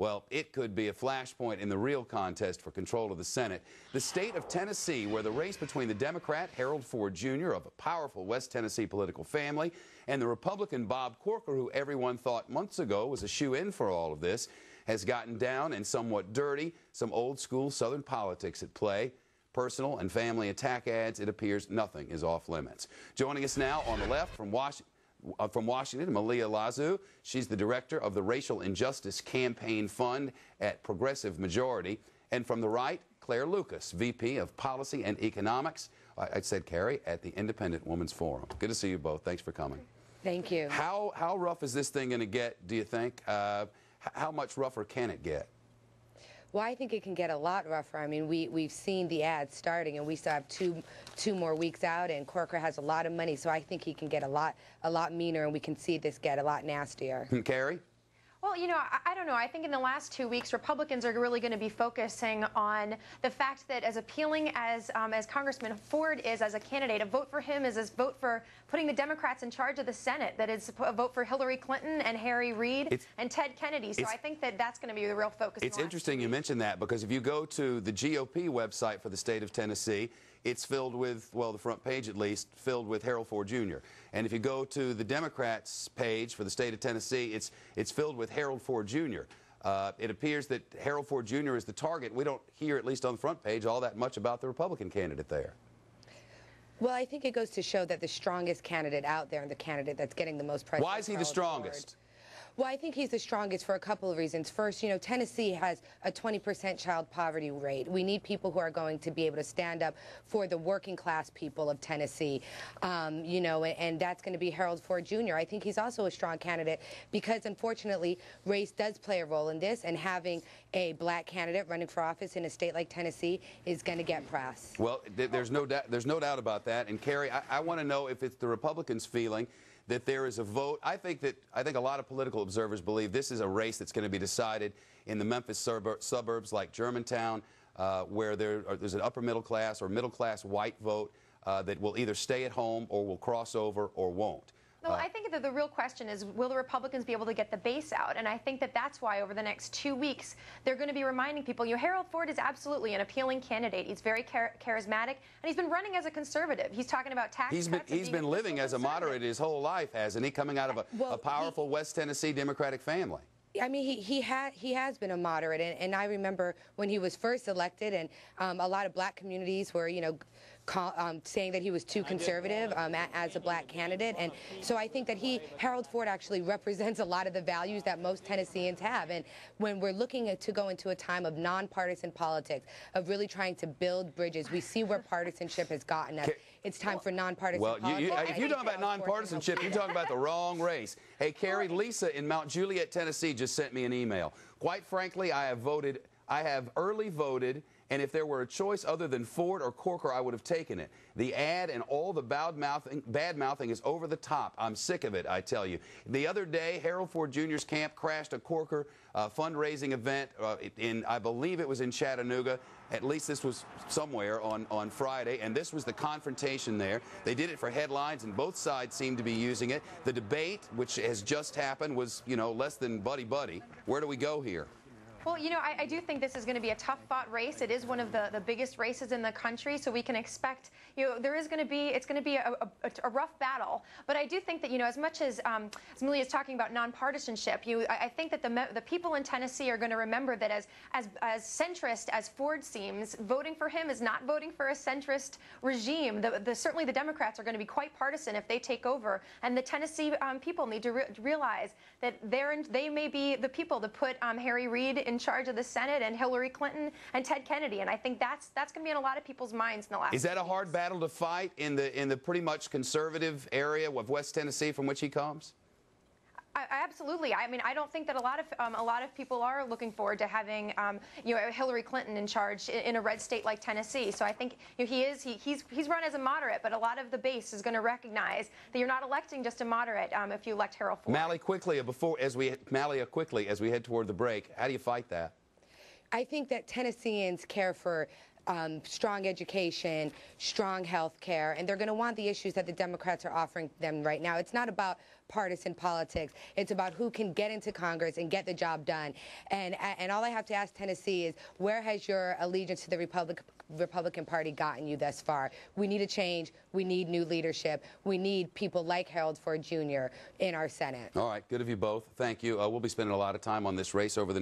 Well, it could be a flashpoint in the real contest for control of the Senate. The state of Tennessee, where the race between the Democrat Harold Ford Jr. of a powerful West Tennessee political family and the Republican Bob Corker, who everyone thought months ago was a shoo-in for all of this, has gotten down and somewhat dirty. Some old-school Southern politics at play. Personal and family attack ads, it appears nothing is off limits. Joining us now on the left from Washington, Malia Lazu. She's the director of the Racial Injustice Campaign Fund at Progressive Majority. And from the right, Carrie Lukas, VP of Policy and Economics, I said Carrie, at the Independent Women's Forum. Good to see you both. Thanks for coming. Thank you. How rough is this thing going to get, do you think? How much rougher can it get? Well, I think it can get a lot rougher. I mean, we've seen the ads starting, and we still have two more weeks out, and Corker has a lot of money, so I think he can get a lot meaner, and we can see this get a lot nastier. Carrie? Well, you know, I don't know. I think in the last 2 weeks, Republicans are really going to be focusing on the fact that as appealing as Congressman Ford is as a candidate, a vote for him is a vote for putting the Democrats in charge of the Senate. That is a vote for Hillary Clinton and Harry Reid and Ted Kennedy. So I think that that's going to be the real focus. It's interesting you mentioned that, because if you go to the GOP website for the state of Tennessee, it's filled with, well, the front page at least, filled with Harold Ford Jr. And if you go to the Democrats page for the state of Tennessee, it's filled with Harold Ford Jr. It appears that Harold Ford Jr. is the target. We don't hear, at least on the front page, all that much about the Republican candidate there. Well, I think it goes to show that the strongest candidate out there and the candidate that's getting the most pressure. Why is he the strongest? Well, I think he's the strongest for a couple of reasons. First, you know, Tennessee has a 20% child poverty rate. We need people who are going to be able to stand up for the working class people of Tennessee, you know, and that's going to be Harold Ford Jr. I think he's also a strong candidate because, unfortunately, race does play a role in this, and having a black candidate running for office in a state like Tennessee is going to get press. Well, there's no doubt about that. And Carrie, I want to know if it's the Republicans' feeling that there is a vote. I think a lot of political observers believe this is a race that's going to be decided in the Memphis suburbs like Germantown, where there's an upper middle class or middle class white vote that will either stay at home or will cross over or won't. No, I think that the real question is, will the Republicans be able to get the base out? And I think that that's why over the next 2 weeks, they're going to be reminding people, you know, Harold Ford is absolutely an appealing candidate. He's very charismatic, and he's been running as a conservative. He's talking about tax cuts. He's been living as a moderate his whole life, hasn't he? Coming out of a powerful West Tennessee Democratic family. I mean, he has been a moderate, and I remember when he was first elected, and a lot of black communities were, you know, saying that he was too conservative as a black candidate. And so I think that Harold Ford actually represents a lot of the values that most Tennesseans have. And when we're looking to go into a time of nonpartisan politics, of really trying to build bridges, we see where partisanship has gotten us. It's time for nonpartisan politics. If you're talking about nonpartisanship, you're talking about the wrong race. Hey, Carrie, Lisa in Mount Juliet, Tennessee, just sent me an email. Quite frankly, I have early voted, and if there were a choice other than Ford or Corker, I would have taken it. The ad and all the bad-mouthing is over the top. I'm sick of it, I tell you. The other day, Harold Ford Jr.'s camp crashed a Corker fundraising event I believe it was in Chattanooga. At least this was somewhere on Friday, and this was the confrontation there. They did it for headlines, and both sides seemed to be using it. The debate, which has just happened, was, you know, less than buddy-buddy. Where do we go here? Well, you know, I do think this is going to be a tough-fought race. It is one of the biggest races in the country, so we can expect, you know, it's going to be a rough battle. But I do think that, you know, as much as Malia is talking about nonpartisanship, I think that the people in Tennessee are going to remember that as centrist as Ford seems, voting for him is not voting for a centrist regime. Certainly the Democrats are going to be quite partisan if they take over, and the Tennessee people need to realize that they may be the people that put Harry Reid in charge of the Senate and Hillary Clinton and Ted Kennedy, and I think that's going to be in a lot of people's minds in the last. Is that a hard battle to fight in the pretty much conservative area of West Tennessee from which he comes? Absolutely. I mean, I don't think that a lot of people are looking forward to having you know, Hillary Clinton in charge in a red state like Tennessee. So I think, you know, he's run as a moderate, but a lot of the base is going to recognize that you're not electing just a moderate if you elect Harold Ford. Malia, quickly as we head toward the break, how do you fight that? I think that Tennesseans care for strong education, strong health care, and they're going to want the issues that the Democrats are offering them right now. It's not about partisan politics. It's about who can get into Congress and get the job done. And all I have to ask Tennessee is, where has your allegiance to the Republican Party gotten you thus far? We need a change. We need new leadership. We need people like Harold Ford Jr. in our Senate. All right, good of you both. Thank you. We'll be spending a lot of time on this race over the